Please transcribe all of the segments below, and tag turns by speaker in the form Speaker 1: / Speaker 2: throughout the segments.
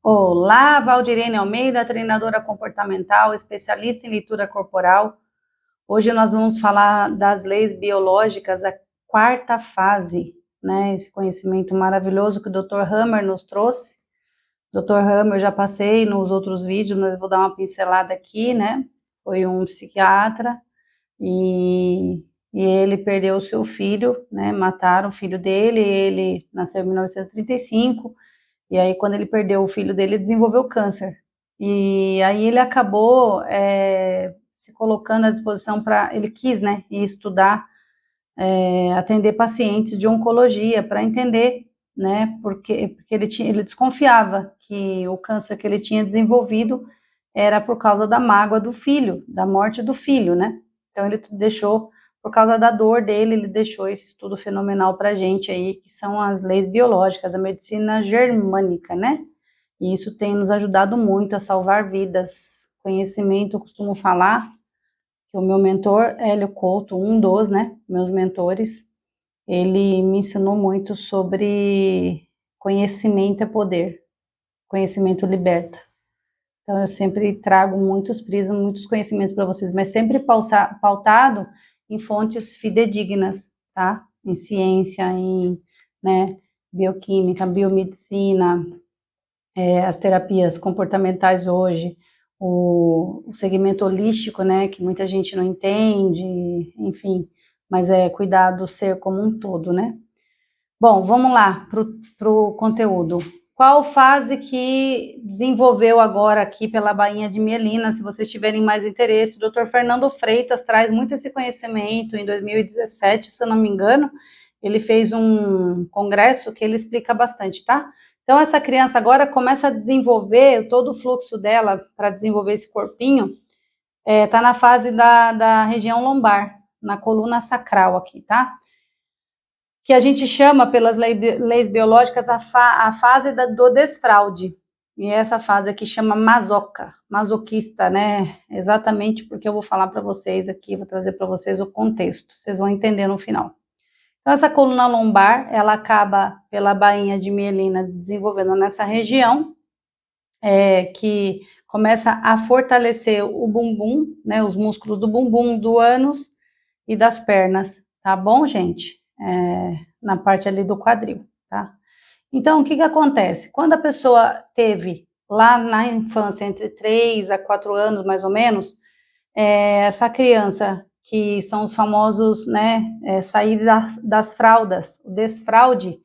Speaker 1: Olá, Valdirene Almeida, treinadora comportamental, especialista em leitura corporal. Hoje nós vamos falar das leis biológicas, a quarta fase, né? Esse conhecimento maravilhoso que o Dr. Hammer nos trouxe. Dr. Hammer, já passei nos outros vídeos, mas eu vou dar uma pincelada aqui, né? Foi um psiquiatra e ele perdeu o seu filho, né? Mataram o filho dele, ele nasceu em 1935. E aí, quando ele perdeu o filho dele, ele desenvolveu câncer. E aí ele acabou se colocando à disposição para... Ele quis, né, ir estudar, atender pacientes de oncologia para entender, né, porque ele desconfiava que o câncer que ele tinha desenvolvido era por causa da mágoa do filho, da morte do filho, né? Então ele deixou, por causa da dor dele, ele deixou esse estudo fenomenal para a gente aí, que são as leis biológicas, a medicina germânica, né? E isso tem nos ajudado muito a salvar vidas. Conhecimento, eu costumo falar que o meu mentor, Hélio Couto, um dos, né, meus mentores, ele me ensinou muito sobre conhecimento é poder, conhecimento liberta. Então, eu sempre trago muitos prismas, muitos conhecimentos para vocês, mas sempre pautado em fontes fidedignas, tá? Em ciência, em, né, bioquímica, biomedicina, as terapias comportamentais hoje, o segmento holístico, né, que muita gente não entende, enfim, mas é cuidar do ser como um todo, né? Bom, vamos lá para o conteúdo. Qual fase que desenvolveu agora aqui pela Bainha de Mielina? Se vocês tiverem mais interesse, o Dr. Fernando Freitas traz muito esse conhecimento. Em 2017, se eu não me engano, ele fez um congresso que ele explica bastante, tá? Então, essa criança agora começa a desenvolver todo o fluxo dela para desenvolver esse corpinho, tá na fase da região lombar, na coluna sacral aqui, tá? Que a gente chama pelas leis biológicas a fase do desfraude. E essa fase aqui chama masoquista, né? Exatamente porque eu vou falar para vocês aqui, vou trazer para vocês o contexto, vocês vão entender no final. Então, essa coluna lombar, ela acaba pela bainha de mielina desenvolvendo nessa região, que começa a fortalecer o bumbum, né? Os músculos do bumbum, do ânus e das pernas, tá bom, gente? Na parte ali do quadril, tá? Então, o que acontece? Quando a pessoa teve, lá na infância, entre 3 a 4 anos, mais ou menos, essa criança, que são os famosos, né, sair das fraldas, o desfraude,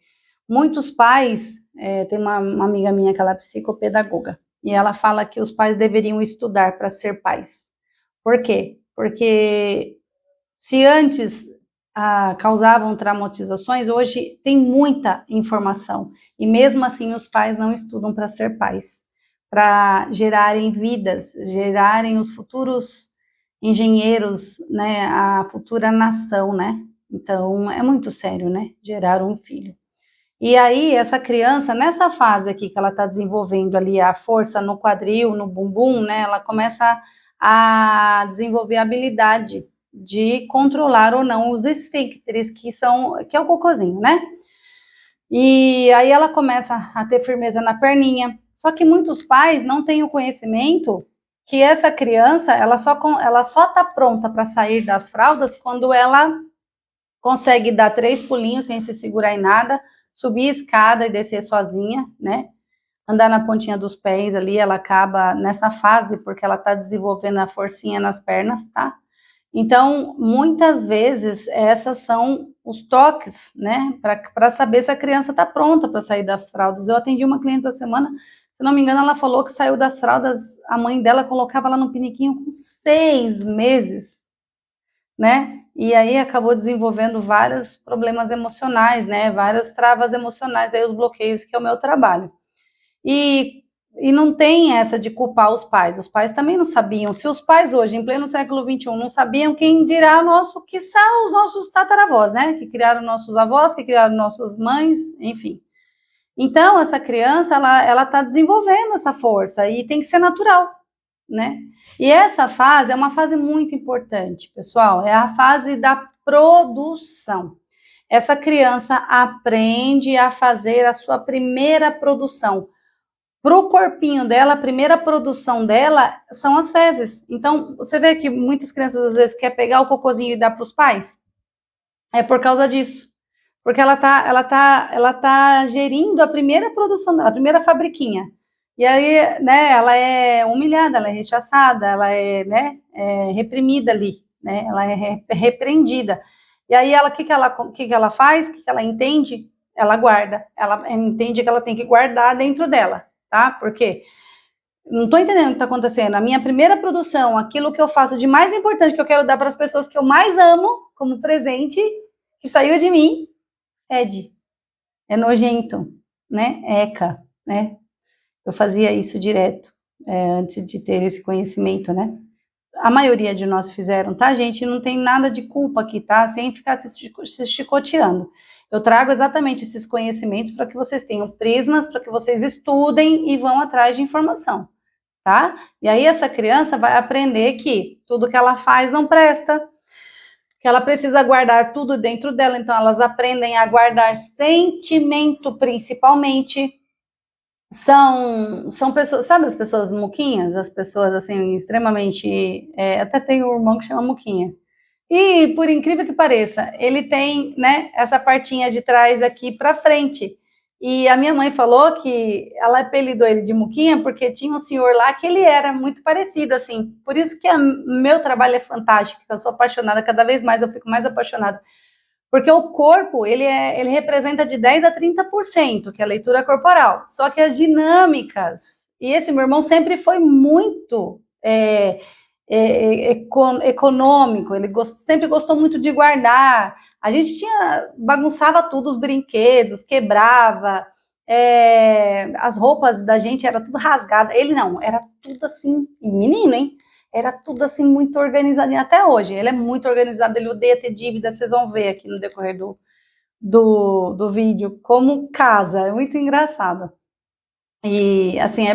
Speaker 1: muitos pais, tem uma amiga minha que ela é psicopedagoga, e ela fala que os pais deveriam estudar para ser pais. Por quê? Porque se antes causavam traumatizações, hoje tem muita informação. E mesmo assim os pais não estudam para ser pais, para gerarem vidas, gerarem os futuros engenheiros, né, a futura nação, né? Então é muito sério, né? Gerar um filho. E aí essa criança, nessa fase aqui que ela está desenvolvendo ali a força no quadril, no bumbum, né? Ela começa a desenvolver a habilidade de controlar ou não os esfíncteres, que é o cocôzinho, né? E aí ela começa a ter firmeza na perninha. Só que muitos pais não têm o conhecimento que essa criança, ela só tá pronta para sair das fraldas quando ela consegue dar 3 pulinhos sem se segurar em nada, subir a escada e descer sozinha, né? Andar na pontinha dos pés ali, ela acaba nessa fase porque ela tá desenvolvendo a forcinha nas pernas, tá? Então, muitas vezes, essas são os toques, né, para saber se a criança está pronta para sair das fraldas. Eu atendi uma cliente essa semana, se não me engano, ela falou que saiu das fraldas, a mãe dela colocava ela no piniquinho com 6 meses, né, e aí acabou desenvolvendo vários problemas emocionais, né, várias travas emocionais, aí os bloqueios, que é o meu trabalho. E não tem essa de culpar os pais também não sabiam. Se os pais hoje, em pleno século XXI, não sabiam, quem dirá que são os nossos tataravós, né? Que criaram nossos avós, que criaram nossas mães, enfim. Então, essa criança, ela tá desenvolvendo essa força e tem que ser natural, né? E essa fase é uma fase muito importante, pessoal, é a fase da produção. Essa criança aprende a fazer a sua primeira produção. Pro corpinho dela, a primeira produção dela são as fezes. Então, você vê que muitas crianças às vezes querem pegar o cocôzinho e dar para os pais. É por causa disso. Porque ela tá gerindo a primeira produção dela, a primeira fabriquinha. E aí, né, ela é humilhada, ela é rechaçada, ela é, né, reprimida ali, né? Ela é repreendida. E aí ela, o que que ela faz? O que que ela entende? Ela guarda. Ela entende que ela tem que guardar dentro dela, tá? Porque não estou entendendo o que está acontecendo. A minha primeira produção, aquilo que eu faço de mais importante que eu quero dar para as pessoas que eu mais amo, como presente, que saiu de mim, Ed, é nojento, né? Eca, né? Eu fazia isso direto, antes de ter esse conhecimento, né? A maioria de nós fizeram, tá, gente? Não tem nada de culpa aqui, tá? Sem ficar se chicoteando. Eu trago exatamente esses conhecimentos para que vocês tenham prismas, para que vocês estudem e vão atrás de informação, tá? E aí essa criança vai aprender que tudo que ela faz não presta, que ela precisa guardar tudo dentro dela, então elas aprendem a guardar sentimento principalmente. São pessoas, sabe as pessoas muquinhas? As pessoas assim, extremamente. Até tem um irmão que chama Muquinha. E por incrível que pareça, ele tem, né, essa partinha de trás aqui para frente. E a minha mãe falou que ela apelidou ele de Muquinha porque tinha um senhor lá que ele era muito parecido, assim. Por isso que meu trabalho é fantástico, eu sou apaixonada, cada vez mais eu fico mais apaixonada. Porque o corpo, ele representa de 10 a 30%, que é a leitura corporal. Só que as dinâmicas, e esse meu irmão sempre foi muito econômico, ele sempre gostou muito de guardar. A gente bagunçava tudo, os brinquedos, quebrava, as roupas da gente era tudo rasgada. Ele não, era tudo assim, e menino, hein? Era tudo assim muito organizadinho. Até hoje, ele é muito organizado, ele odeia ter dívida, vocês vão ver aqui no decorrer do vídeo como casa, é muito engraçado. E assim,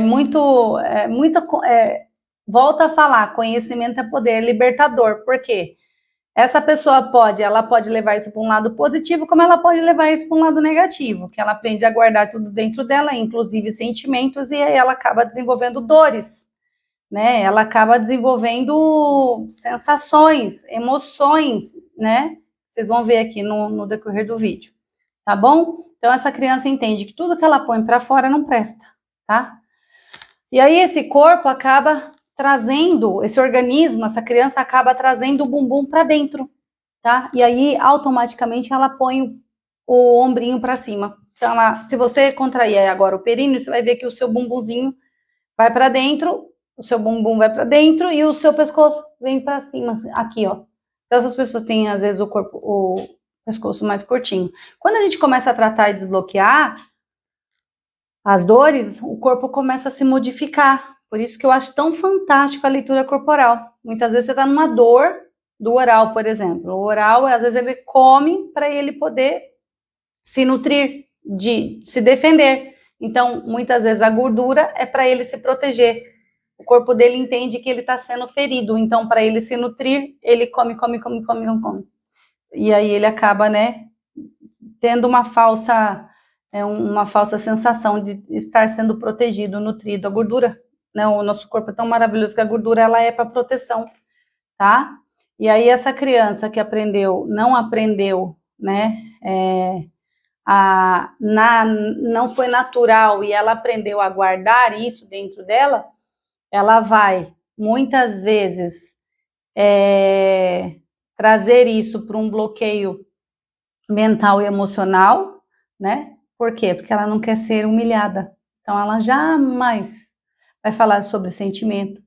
Speaker 1: volta a falar, conhecimento é poder, é libertador. Por quê? Essa pessoa ela pode levar isso para um lado positivo, como ela pode levar isso para um lado negativo, que ela aprende a guardar tudo dentro dela, inclusive sentimentos, e aí ela acaba desenvolvendo dores, né? Ela acaba desenvolvendo sensações, emoções, né? Vocês vão ver aqui no decorrer do vídeo, tá bom? Então essa criança entende que tudo que ela põe para fora não presta, tá? E aí esse corpo acaba trazendo, esse organismo, essa criança acaba trazendo o bumbum para dentro, tá? E aí automaticamente ela põe o ombrinho para cima. Então, se você contrair agora o períneo, você vai ver que o seu bumbumzinho vai para dentro, o seu bumbum vai para dentro e o seu pescoço vem para cima, aqui, ó. Então, essas pessoas têm, às vezes, o pescoço mais curtinho. Quando a gente começa a tratar e desbloquear as dores, o corpo começa a se modificar. Por isso que eu acho tão fantástico a leitura corporal. Muitas vezes você está numa dor do oral, por exemplo. O oral, às vezes, ele come para ele poder se nutrir, de se defender. Então, muitas vezes, a gordura é para ele se proteger. O corpo dele entende que ele está sendo ferido. Então, para ele se nutrir, ele come. E aí ele acaba, né, tendo uma falsa sensação de estar sendo protegido, nutrido. A gordura, né, o nosso corpo é tão maravilhoso que a gordura ela é para proteção, tá? E aí essa criança que não aprendeu, né, não foi natural e ela aprendeu a guardar isso dentro dela, ela vai muitas vezes trazer isso para um bloqueio mental e emocional, né? Por quê? Porque ela não quer ser humilhada. Então, ela jamais vai falar sobre sentimento,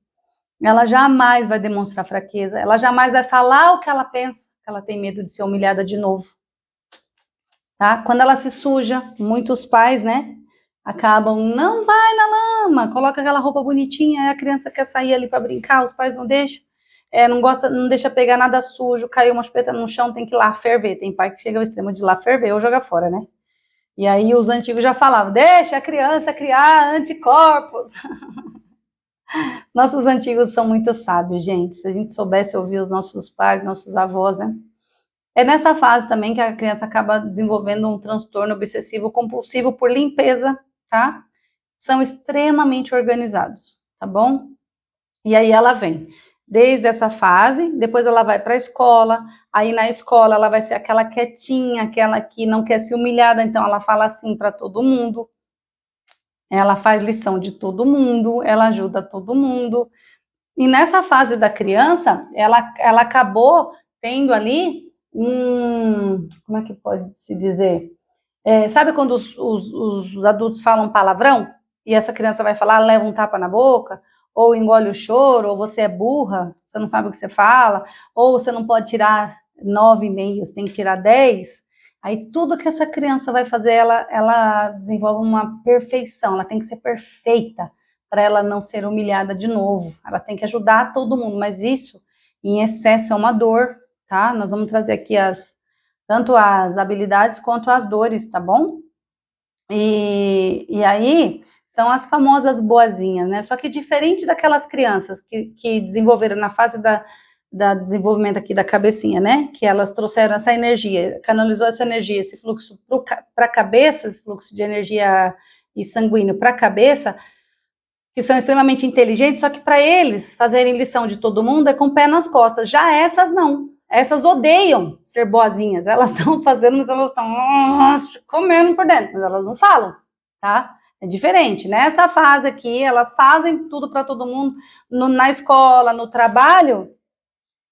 Speaker 1: ela jamais vai demonstrar fraqueza, ela jamais vai falar o que ela pensa, que ela tem medo de ser humilhada de novo. Tá? Quando ela se suja, muitos pais, né, acabam, não vai na lama, coloca aquela roupa bonitinha, aí a criança quer sair ali para brincar, os pais não deixam, não gosta, não deixa pegar nada sujo, caiu uma chupeta no chão, tem que ir lá ferver. Tem pai que chega ao extremo de ir lá ferver ou jogar fora, né? E aí os antigos já falavam, deixa a criança criar anticorpos. Nossos antigos são muito sábios, gente. Se a gente soubesse ouvir os nossos pais, nossos avós, né? É nessa fase também que a criança acaba desenvolvendo um transtorno obsessivo compulsivo por limpeza, tá? são extremamente organizados, tá bom? E aí ela vem desde essa fase, depois ela vai para a escola, aí na escola ela vai ser aquela quietinha, aquela que não quer ser humilhada, então ela fala assim para todo mundo, ela faz lição de todo mundo, ela ajuda todo mundo. E nessa fase da criança, ela acabou tendo ali como é que pode se dizer? Sabe quando os adultos falam palavrão? E essa criança vai falar, leva um tapa na boca, ou engole o choro, ou você é burra, você não sabe o que você fala, ou você não pode tirar 9,5, você tem que tirar 10. Aí tudo que essa criança vai fazer, ela desenvolve uma perfeição, ela tem que ser perfeita para ela não ser humilhada de novo. Ela tem que ajudar todo mundo, mas isso em excesso é uma dor, tá? Nós vamos trazer aqui tanto as habilidades quanto as dores, tá bom? E aí são as famosas boazinhas, né? Só que diferente daquelas crianças que desenvolveram na fase da desenvolvimento aqui da cabecinha, né? Que elas trouxeram essa energia, canalizou essa energia, esse fluxo para a cabeça, esse fluxo de energia e sanguíneo para a cabeça, que são extremamente inteligentes, só que para eles fazerem lição de todo mundo é com o pé nas costas. Já essas não. Essas odeiam ser boazinhas. Elas estão fazendo, mas elas estão comendo por dentro, mas elas não falam, tá? É diferente. Nessa fase aqui, elas fazem tudo para todo mundo, na escola, no trabalho,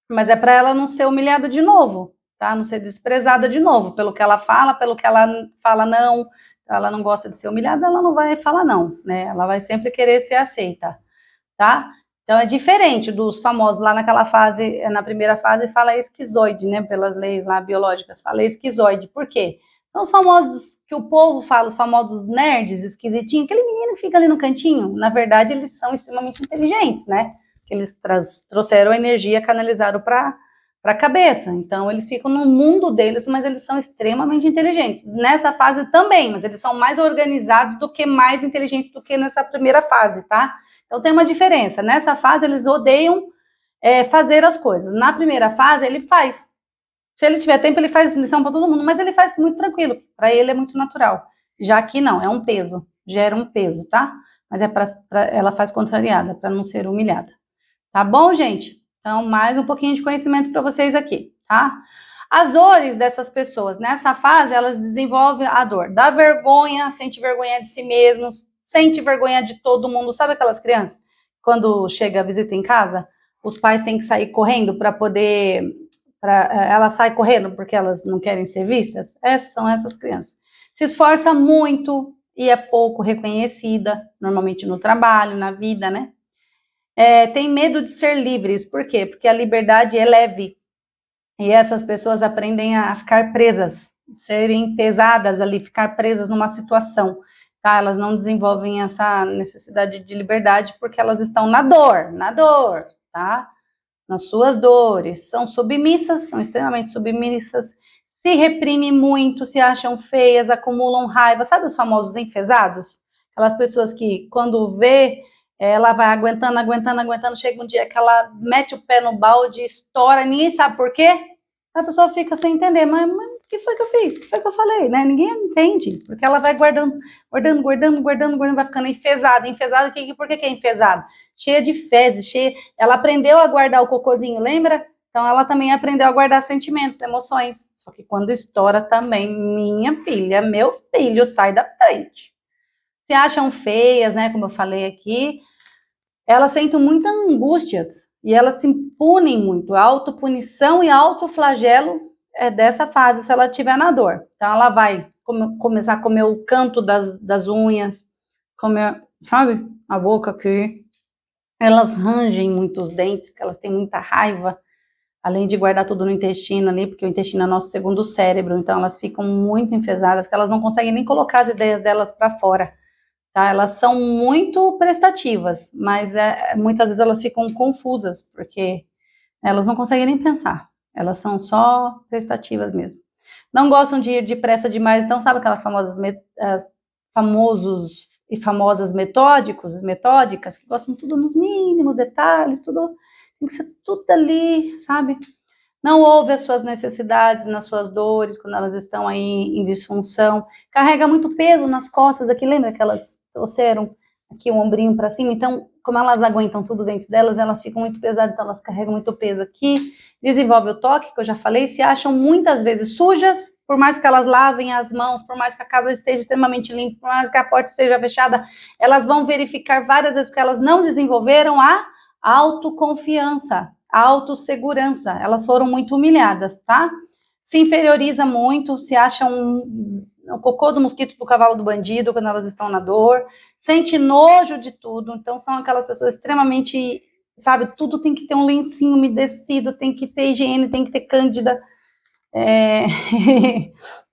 Speaker 1: mas é para ela não ser humilhada de novo, tá? Não ser desprezada de novo pelo que ela fala, pelo que ela fala não. Ela não gosta de ser humilhada, ela não vai falar não, né? Ela vai sempre querer ser aceita, tá? Então é diferente dos famosos lá naquela fase, na primeira fase fala esquizoide, né? Pelas leis lá biológicas, fala esquizoide. Por quê? São os famosos que o povo fala, os famosos nerds, esquisitinhos, aquele menino que fica ali no cantinho. Na verdade, eles são extremamente inteligentes, né? Que eles trouxeram a energia, canalizaram para a cabeça. Então, eles ficam no mundo deles, mas eles são extremamente inteligentes. Nessa fase também, mas eles são mais organizados do que mais inteligentes do que nessa primeira fase, tá? Então, tem uma diferença. Nessa fase, eles odeiam fazer as coisas. Na primeira fase, ele faz. Se ele tiver tempo, ele faz lição para todo mundo, mas ele faz muito tranquilo. Para ele é muito natural. Já aqui não, é um peso. Gera um peso, tá? Mas ela faz contrariada, para não ser humilhada. Tá bom, gente? Então, mais um pouquinho de conhecimento para vocês aqui, tá? As dores dessas pessoas, nessa fase, elas desenvolvem a dor da vergonha, sente vergonha de si mesmos, sente vergonha de todo mundo. Sabe aquelas crianças? Quando chega a visita em casa, os pais têm que sair correndo para poder... Elas saem correndo porque elas não querem ser vistas? São essas crianças. Se esforça muito e é pouco reconhecida, normalmente no trabalho, na vida, né? Tem medo de ser livres. Por quê? Porque a liberdade é leve. E essas pessoas aprendem a ficar presas, serem pesadas ali, ficar presas numa situação. Tá? Elas não desenvolvem essa necessidade de liberdade porque elas estão na dor, tá? Nas suas dores. São submissas, são extremamente submissas, se reprimem muito, se acham feias, acumulam raiva. Sabe os famosos enfesados? Aquelas pessoas que, quando vê, ela vai aguentando, chega um dia que ela mete o pé no balde, estoura, ninguém sabe por quê. A pessoa fica sem entender, mas o que foi que eu fiz? O que foi que eu falei? Né? Ninguém entende, porque ela vai guardando, vai ficando enfesada. Enfesada, por que é enfesada? Cheia de fezes, ela aprendeu a guardar o cocôzinho, lembra? Então ela também aprendeu a guardar sentimentos, emoções. Só que quando estoura também, minha filha, meu filho, sai da frente. Se acham feias, né? Como eu falei aqui, elas sentem muitas angústias e elas se punem muito. A autopunição e autoflagelo é dessa fase, se ela estiver na dor. Então ela vai começar a comer o canto das unhas, comer, sabe, a boca aqui. Elas rangem muito os dentes, porque elas têm muita raiva, além de guardar tudo no intestino ali, porque o intestino é nosso segundo cérebro, então elas ficam muito enfesadas, que elas não conseguem nem colocar as ideias delas para fora. Tá? Elas são muito prestativas, mas muitas vezes elas ficam confusas, porque elas não conseguem nem pensar. Elas são só prestativas mesmo. Não gostam de ir depressa demais, então sabe aquelas famosos e famosas metódicas, que gostam tudo nos mínimos detalhes, tudo tem que ser tudo ali, sabe? Não ouve as suas necessidades, nas suas dores, quando elas estão aí em disfunção. Carrega muito peso nas costas aqui, lembra que elas trouxeram aqui o ombrinho para cima, então, como elas aguentam tudo dentro delas, elas ficam muito pesadas, então elas carregam muito peso aqui, desenvolve o toque, que eu já falei, se acham muitas vezes sujas, por mais que elas lavem as mãos, por mais que a casa esteja extremamente limpa, por mais que a porta esteja fechada, elas vão verificar várias vezes que elas não desenvolveram a autoconfiança, a autossegurança, elas foram muito humilhadas, tá? Se inferioriza muito, se acham o cocô do mosquito do cavalo do bandido quando elas estão na dor, sente nojo de tudo, então são aquelas pessoas extremamente, sabe, tudo tem que ter um lencinho umedecido, tem que ter higiene, tem que ter cândida.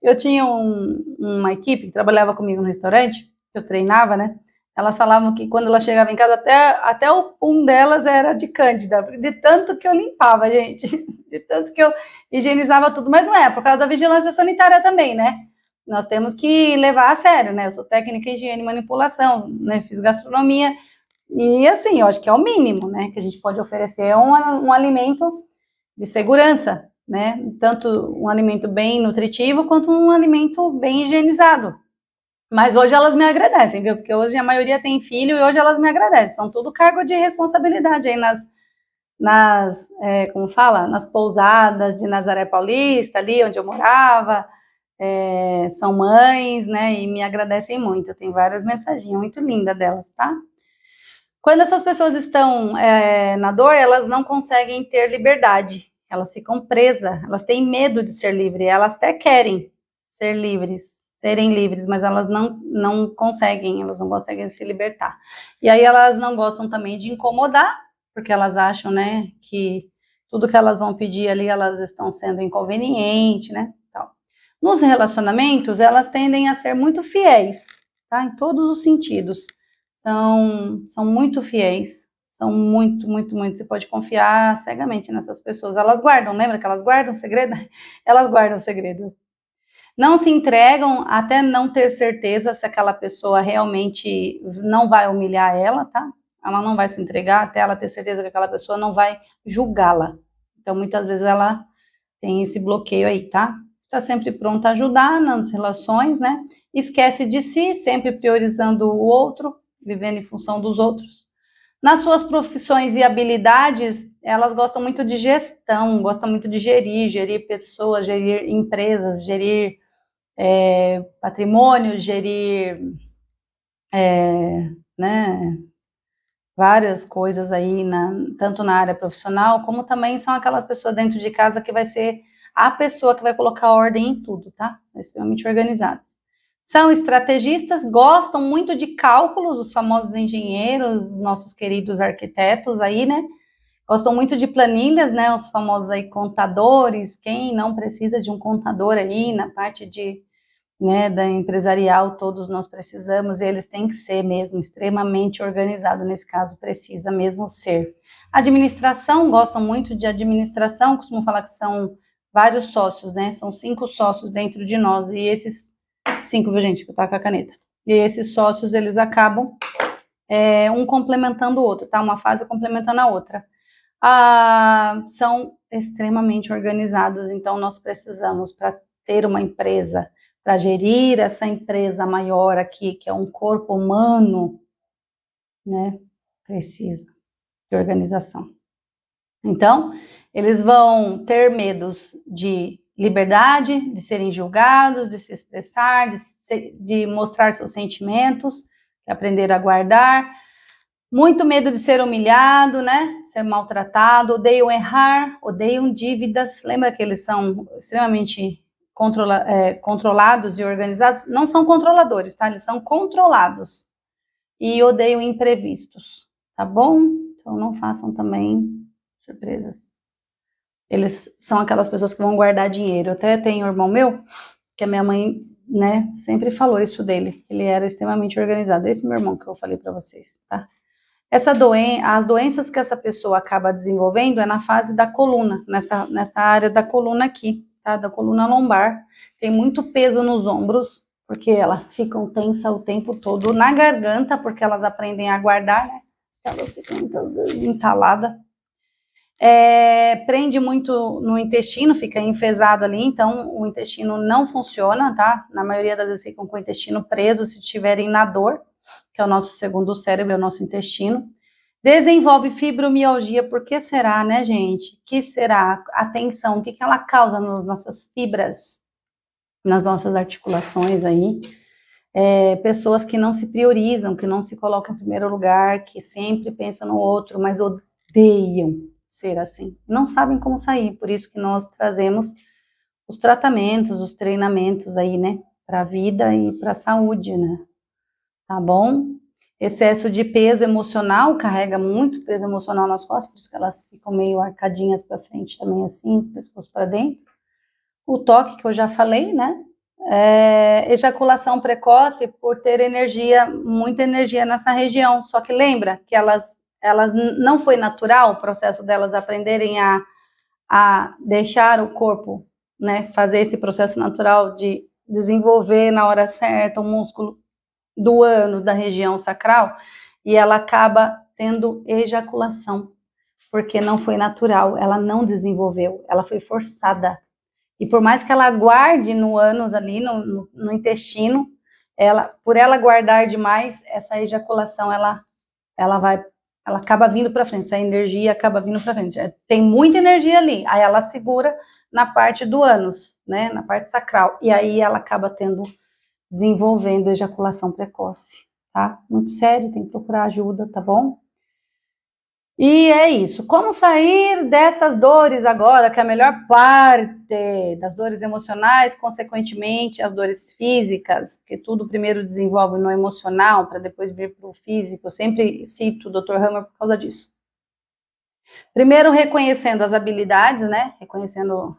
Speaker 1: Eu tinha uma equipe que trabalhava comigo no restaurante, que eu treinava, né? Elas falavam que quando ela chegava em casa, até o pum delas era de cândida, de tanto que eu limpava, gente, de tanto que eu higienizava tudo, mas não é, por causa da vigilância sanitária também, né? Nós temos que levar a sério, né? Eu sou técnica em higiene e manipulação, né? Fiz gastronomia, e assim, eu acho que é o mínimo, né? Que a gente pode oferecer um alimento de segurança, né? Tanto um alimento bem nutritivo, quanto um alimento bem higienizado. Mas hoje elas me agradecem, viu? Porque hoje a maioria tem filho e hoje elas me agradecem. São tudo cargo de responsabilidade aí como fala? Nas pousadas de Nazaré Paulista, ali onde eu morava. São mães, né? E me agradecem muito. Eu tenho várias mensagens muito lindas delas, tá? Quando essas pessoas estão na dor, elas não conseguem ter liberdade. Elas ficam presas, elas têm medo de ser livres, elas até querem ser livres, serem livres, mas elas não conseguem, elas não conseguem se libertar. E aí elas não gostam também de incomodar, porque elas acham, né, que tudo que elas vão pedir ali, elas estão sendo inconvenientes, né, tal. Nos relacionamentos, elas tendem a ser muito fiéis, tá, em todos os sentidos. São muito fiéis, são muito, muito, muito. Você pode confiar cegamente nessas pessoas. Elas guardam, lembra que elas guardam segredo? Elas guardam segredo. Não se entregam até não ter certeza se aquela pessoa realmente não vai humilhar ela, tá? Ela não vai se entregar até ela ter certeza que aquela pessoa não vai julgá-la. Então, muitas vezes ela tem esse bloqueio aí, tá? Está sempre pronta a ajudar nas relações, né? Esquece de si, sempre priorizando o outro, vivendo em função dos outros. Nas suas profissões e habilidades, elas gostam muito de gestão, gostam muito de gerir pessoas, gerir empresas, gerir patrimônio, gerir, né, várias coisas aí, tanto na área profissional, como também são aquelas pessoas dentro de casa que vai ser a pessoa que vai colocar ordem em tudo, tá? São extremamente organizados. São estrategistas, gostam muito de cálculos, os famosos engenheiros, nossos queridos arquitetos aí, né? Gostam muito de planilhas, né? Os famosos aí contadores, quem não precisa de um contador aí na parte né, da empresarial, todos nós precisamos, e eles têm que ser mesmo extremamente organizados, nesse caso precisa mesmo ser. Administração, gostam muito de administração, costumo falar que são vários sócios, né, são 5 sócios dentro de nós, e esses 5, viu gente, que eu tava com a caneta, e esses sócios, eles acabam um complementando o outro, tá, uma fase complementando a outra. São extremamente organizados, então nós precisamos, para ter uma empresa, para gerir essa empresa maior aqui, que é um corpo humano, né, precisa de organização. Então, eles vão ter medos de liberdade, de serem julgados, de se expressar, de mostrar seus sentimentos, de aprender a guardar, muito medo de ser humilhado, né, ser maltratado, odeiam errar, odeiam dívidas, lembra que eles são extremamente controlados e organizados, não são controladores, tá? Eles são controlados e odeiam imprevistos, tá bom? Então não façam também surpresas. Eles são aquelas pessoas que vão guardar dinheiro. Eu até tenho um irmão meu, que a minha mãe, né, sempre falou isso dele. Ele era extremamente organizado. Esse meu irmão que eu falei para vocês, tá? As doenças que essa pessoa acaba desenvolvendo é na fase da coluna, nessa área da coluna aqui, tá? Da coluna lombar. Tem muito peso nos ombros, porque elas ficam tensas o tempo todo, na garganta, porque elas aprendem a guardar, né? Elas ficam muitas vezes entaladas. Prende muito no intestino, fica enfesado ali, então o intestino não funciona, tá? Na maioria das vezes ficam com o intestino preso se estiverem na dor. que é o nosso segundo cérebro, é o nosso intestino. Desenvolve fibromialgia, por que será, né, gente? Que será? Atenção, o que ela causa nas nossas fibras, nas nossas articulações aí? Pessoas que não se priorizam, que não se colocam em primeiro lugar, que sempre pensam no outro, mas odeiam ser assim. Não sabem como sair, por isso que nós trazemos os tratamentos, os treinamentos aí, né, para a vida e para a saúde, né? Tá bom? Excesso de peso emocional, carrega muito peso emocional nas costas, por isso que elas ficam meio arcadinhas para frente também assim, pescoço para dentro. O toque, que eu já falei, né? Ejaculação precoce por ter energia, muita energia nessa região. Só que lembra que elas não foi natural o processo delas aprenderem a deixar o corpo, né? Fazer esse processo natural de desenvolver na hora certa o músculo do ânus da região sacral, e ela acaba tendo ejaculação, porque não foi natural, ela não desenvolveu, ela foi forçada. E por mais que ela guarde no ânus ali, no intestino, por ela guardar demais, essa ejaculação, ela acaba vindo para frente, essa energia acaba vindo para frente. Tem muita energia ali, aí ela segura na parte do ânus, né, na parte sacral, e aí ela acaba desenvolvendo ejaculação precoce, tá? Muito sério, tem que procurar ajuda, tá bom? E é isso. Como sair dessas dores agora, que é a melhor parte das dores emocionais, consequentemente as dores físicas, que tudo primeiro desenvolve no emocional para depois vir para o físico. Eu sempre cito o Dr. Hammer por causa disso. Primeiro, reconhecendo as habilidades, né? Reconhecendo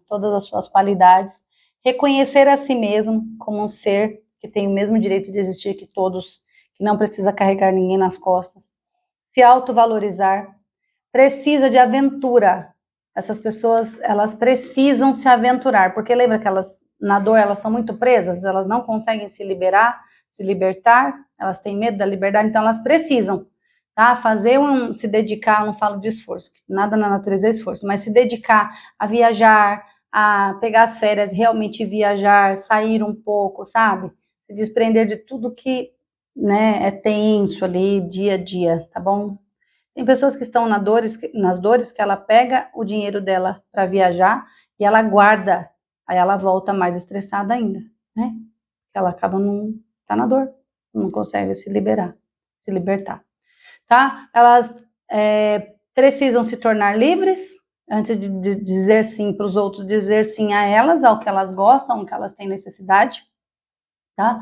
Speaker 1: todas as suas qualidades. Reconhecer a si mesmo como um ser que tem o mesmo direito de existir que todos, que não precisa carregar ninguém nas costas. Se autovalorizar, precisa de aventura. Essas pessoas, elas precisam se aventurar, porque lembra que elas, na dor, elas são muito presas, elas não conseguem se libertar, elas têm medo da liberdade, então elas precisam, tá? Se dedicar, não falo de esforço, nada na natureza é esforço, mas se dedicar a viajar, a pegar as férias, realmente viajar, sair um pouco, sabe? Se desprender de tudo que, né, é tenso ali, dia a dia, tá bom? Tem pessoas que estão nas dores que ela pega o dinheiro dela para viajar e ela guarda, aí ela volta mais estressada ainda, né? Ela acaba tá na dor, não consegue se libertar, tá? Elas precisam se tornar livres antes de dizer sim para os outros, dizer sim a elas, ao que elas gostam, ao que elas têm necessidade, tá?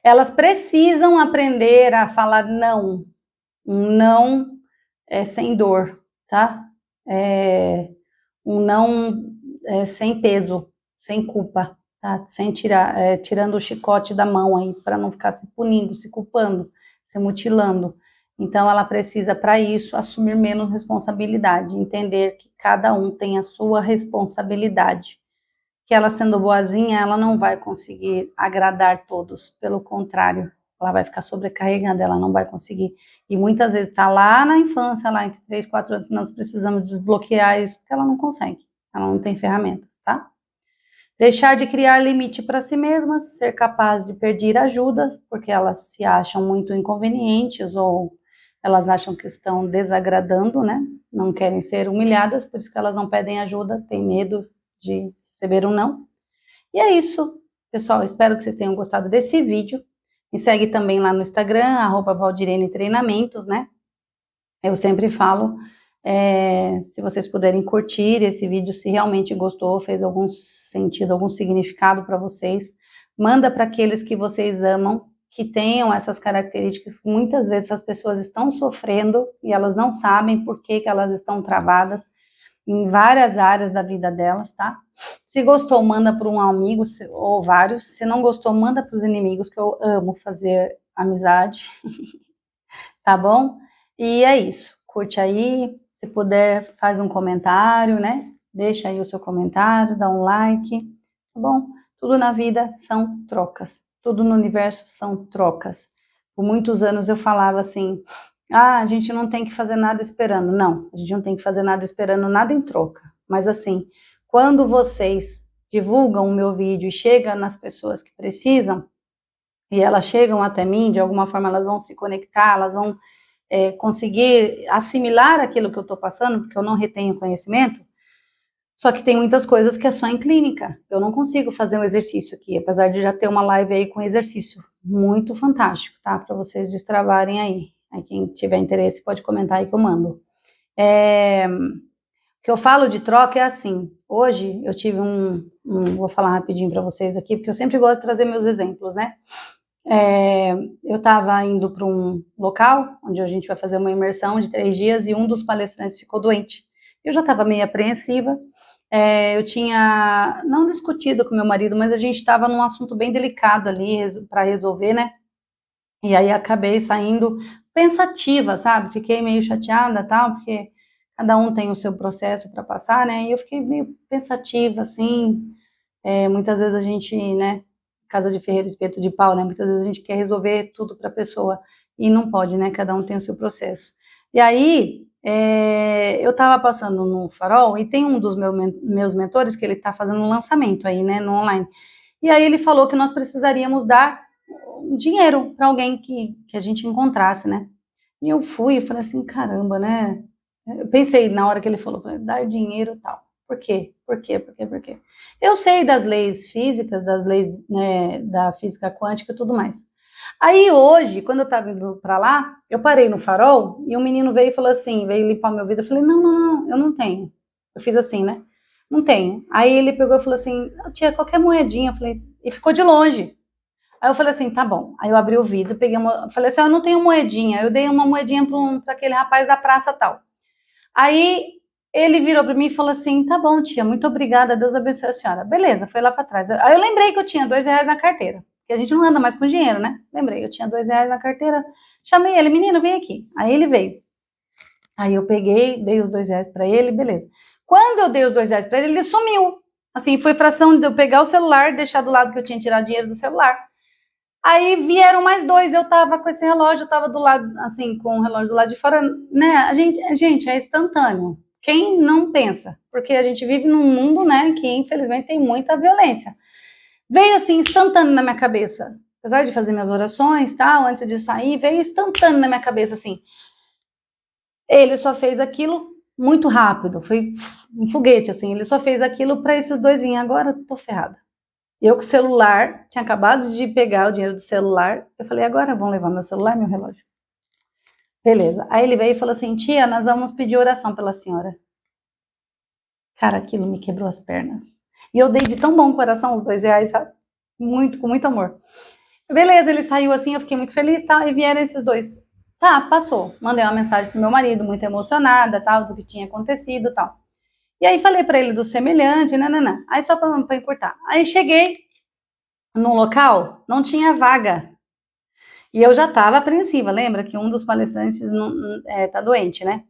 Speaker 1: Elas precisam aprender a falar não, um não sem dor, tá? Um não sem peso, sem culpa, tá? Sem tirando o chicote da mão aí, para não ficar se punindo, se culpando, se mutilando. Então, ela precisa, para isso, assumir menos responsabilidade, entender que cada um tem a sua responsabilidade. Que ela sendo boazinha, ela não vai conseguir agradar todos, pelo contrário, ela vai ficar sobrecarregada, ela não vai conseguir. E muitas vezes está lá na infância, lá entre 3, 4 anos, que nós precisamos desbloquear isso, porque ela não consegue, ela não tem ferramentas, tá? Deixar de criar limite para si mesmas, ser capaz de pedir ajuda, porque elas se acham muito inconvenientes ou elas acham que estão desagradando, né? Não querem ser humilhadas, por isso que elas não pedem ajuda, têm medo de receber um não. E é isso, pessoal. Espero que vocês tenham gostado desse vídeo. Me segue também lá no Instagram, @Valdirene Treinamentos, né? Eu sempre falo, se vocês puderem curtir esse vídeo, se realmente gostou, fez algum sentido, algum significado para vocês, manda para aqueles que vocês amam, que tenham essas características, que muitas vezes as pessoas estão sofrendo e elas não sabem por que elas estão travadas em várias áreas da vida delas, tá? Se gostou, manda para um amigo ou vários. Se não gostou, manda para os inimigos, que eu amo fazer amizade, tá bom? E é isso. Curte aí, se puder, faz um comentário, né? Deixa aí o seu comentário, dá um like, tá bom? Tudo na vida são trocas. Tudo no universo são trocas. Por muitos anos eu falava assim, a gente não tem que fazer nada esperando. Não, a gente não tem que fazer nada esperando nada em troca. Mas assim, quando vocês divulgam o meu vídeo e chega nas pessoas que precisam, e elas chegam até mim, de alguma forma elas vão se conectar, elas vão conseguir assimilar aquilo que eu estou passando, porque eu não retenho conhecimento. Só que tem muitas coisas que é só em clínica. Eu não consigo fazer um exercício aqui, apesar de já ter uma live aí com exercício muito fantástico, tá? Para vocês destravarem aí. Aí quem tiver interesse pode comentar aí que eu mando. O que eu falo de troca é assim. Hoje eu tive vou falar rapidinho para vocês aqui, porque eu sempre gosto de trazer meus exemplos, né? Eu estava indo para um local onde a gente vai fazer uma imersão de 3 dias e um dos palestrantes ficou doente. Eu já estava meio apreensiva. Eu tinha não discutido com meu marido, mas a gente estava num assunto bem delicado ali para resolver, né? E aí acabei saindo pensativa, sabe? Fiquei meio chateada, tal, porque cada um tem o seu processo para passar, né? E eu fiquei meio pensativa, assim. Muitas vezes a gente, né? Casa de ferreiro, espeto de pau, né? Muitas vezes a gente quer resolver tudo para a pessoa e não pode, né? Cada um tem o seu processo. E aí eu estava passando no Farol e tem um dos meus mentores que ele está fazendo um lançamento aí, né? No online. E aí ele falou que nós precisaríamos dar dinheiro para alguém que a gente encontrasse, né? E eu fui e falei assim, caramba, né? Eu pensei na hora que ele falou, falei, dar dinheiro e tal. Por quê? Por quê? Por quê? Por quê? Eu sei das leis físicas, das leis, né, da física quântica e tudo mais. Aí hoje, quando eu estava indo para lá, eu parei no Farol e um menino veio e falou assim, veio limpar meu vidro. Eu falei, não, eu não tenho. Eu fiz assim, né? Não tenho. Aí ele pegou e falou assim, tia, qualquer moedinha. Eu falei, e ficou de longe. Aí eu falei assim, tá bom. Aí eu abri o vidro, falei assim, eu não tenho moedinha. Eu dei uma moedinha para aquele rapaz da praça tal. Aí ele virou para mim e falou assim, tá bom, tia, muito obrigada, Deus abençoe a senhora. Beleza, foi lá para trás. Aí eu lembrei que eu tinha R$2 na carteira, porque a gente não anda mais com dinheiro, né? Lembrei, eu tinha R$2 na carteira, chamei ele, menino, vem aqui. Aí ele veio. Aí eu peguei, dei os R$2 para ele, beleza. Quando eu dei os R$2 para ele sumiu. Assim, foi fração de eu pegar o celular, deixar do lado que eu tinha tirado dinheiro do celular. Aí vieram mais 2, eu tava com esse relógio, eu tava do lado, assim, com o relógio do lado de fora, né? Gente, é instantâneo. Quem não pensa? Porque a gente vive num mundo, né, que infelizmente tem muita violência. Veio assim, instantâneo na minha cabeça. Apesar de fazer minhas orações, tal, antes de sair, veio instantâneo na minha cabeça, assim. Ele só fez aquilo muito rápido, foi um foguete, assim. Ele só fez aquilo para esses 2 virem. Agora tô ferrada. Eu com o celular, tinha acabado de pegar o dinheiro do celular. Eu falei, agora vão levar meu celular e meu relógio. Beleza. Aí ele veio e falou assim, tia, nós vamos pedir oração pela senhora. Cara, aquilo me quebrou as pernas. E eu dei de tão bom coração os R$2, sabe? Muito, com muito amor. Beleza, ele saiu assim, eu fiquei muito feliz, tá? E vieram esses 2. Tá, passou. Mandei uma mensagem pro meu marido, muito emocionada, tal, do que tinha acontecido, tal. E aí falei para ele do semelhante, nananã. Aí só para encurtar. Aí cheguei num local, não tinha vaga. E eu já estava apreensiva, lembra que um dos palestrantes tá doente, né?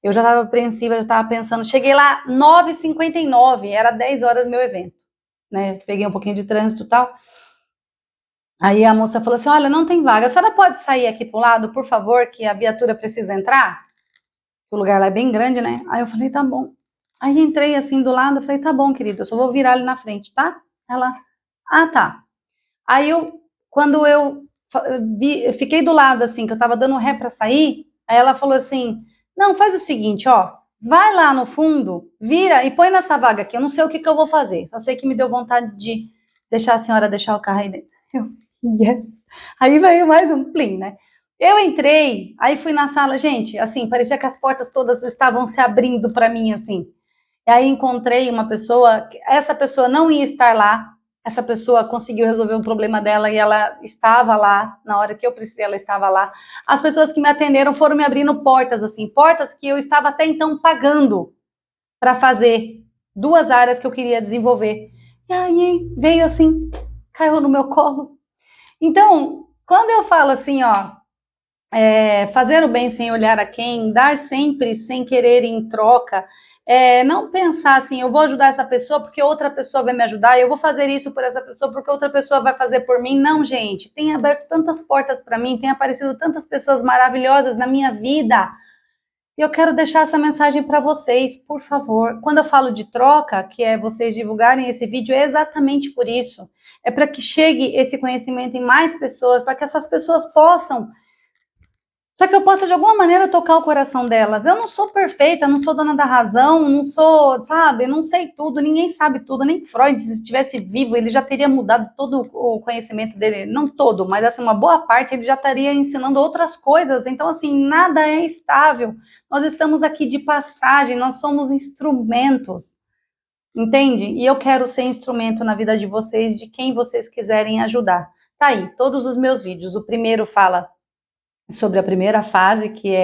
Speaker 1: Eu já estava apreensiva, já estava pensando. Cheguei lá 9h59, era 10 horas do meu evento, né? Peguei um pouquinho de trânsito e tal. Aí a moça falou assim: olha, não tem vaga, a senhora pode sair aqui pro lado, por favor, que a viatura precisa entrar? O lugar lá é bem grande, né? Aí eu falei: tá bom. Aí entrei assim do lado, eu falei: tá bom, querido, eu só vou virar ali na frente, tá? Ela: ah, tá. Aí quando eu fiquei do lado, assim, que eu tava dando ré pra sair, aí ela falou assim, não, faz o seguinte, ó, vai lá no fundo, vira e põe nessa vaga aqui, eu não sei o que eu vou fazer, só sei que me deu vontade de deixar a senhora deixar o carro aí dentro. Eu, yes. Aí veio mais um plim, né? Eu entrei, aí fui na sala, gente, assim, parecia que as portas todas estavam se abrindo para mim, assim. E aí encontrei uma pessoa, essa pessoa não ia estar lá, essa pessoa conseguiu resolver um problema dela e ela estava lá, na hora que eu precisei, ela estava lá. As pessoas que me atenderam foram me abrindo portas, assim, portas que eu estava até então pagando para fazer, 2 áreas que eu queria desenvolver. E aí veio assim, caiu no meu colo. Então, quando eu falo assim, ó, fazer o bem sem olhar a quem, dar sempre sem querer em troca, não pensar assim, eu vou ajudar essa pessoa porque outra pessoa vai me ajudar, eu vou fazer isso por essa pessoa porque outra pessoa vai fazer por mim. Não, gente, tem aberto tantas portas para mim, tem aparecido tantas pessoas maravilhosas na minha vida E eu quero deixar essa mensagem para vocês, por favor. Quando eu falo de troca, que é vocês divulgarem esse vídeo, é exatamente por isso. É para que chegue esse conhecimento em mais pessoas, para que essas pessoas possam, para que eu possa de alguma maneira tocar o coração delas. Eu não sou perfeita, não sou dona da razão, não sou, sabe, não sei tudo, ninguém sabe tudo, nem Freud, se estivesse vivo, ele já teria mudado todo o conhecimento dele, não todo, mas assim, uma boa parte, ele já estaria ensinando outras coisas. Então, assim, nada é estável. Nós estamos aqui de passagem, nós somos instrumentos, entende? E eu quero ser instrumento na vida de vocês, de quem vocês quiserem ajudar. Tá aí, todos os meus vídeos. O primeiro fala sobre a primeira fase, que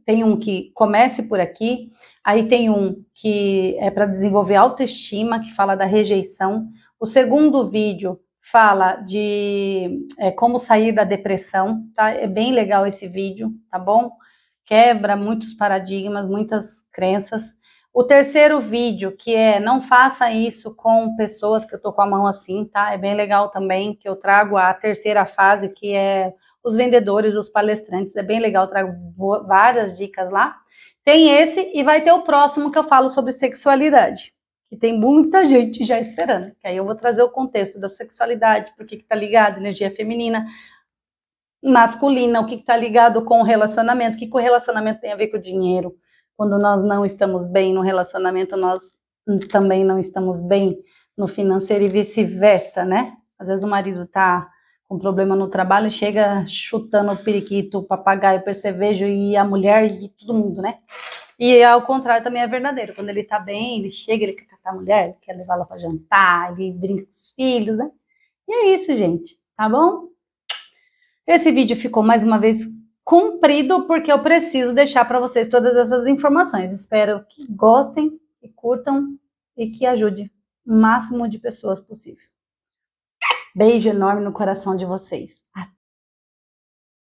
Speaker 1: tem um que comece por aqui, aí tem um que é para desenvolver autoestima, que fala da rejeição. O segundo vídeo fala de como sair da depressão, tá? É bem legal esse vídeo, tá bom? Quebra muitos paradigmas, muitas crenças. O terceiro vídeo, que é não faça isso com pessoas, que eu tô com a mão assim, tá? É bem legal também, que eu trago a terceira fase, que é os vendedores, os palestrantes, é bem legal, trago várias dicas lá. Tem esse e vai ter o próximo que eu falo sobre sexualidade, que tem muita gente já esperando, que aí eu vou trazer o contexto da sexualidade, porque que tá ligado, energia feminina, masculina, o que está ligado com o relacionamento, o que o relacionamento tem a ver com o dinheiro. Quando nós não estamos bem no relacionamento, nós também não estamos bem no financeiro e vice-versa, né? Às vezes o marido está com problema no trabalho e chega chutando o periquito, o papagaio, o percevejo e a mulher e todo mundo, né? E ao contrário também é verdadeiro. Quando ele está bem, ele chega, ele quer catar a mulher, ele quer levá-la para jantar, ele brinca com os filhos, né? E é isso, gente, tá bom? Esse vídeo ficou mais uma vez comprido porque eu preciso deixar para vocês todas essas informações. Espero que gostem, que curtam e que ajude o máximo de pessoas possível. Beijo enorme no coração de vocês.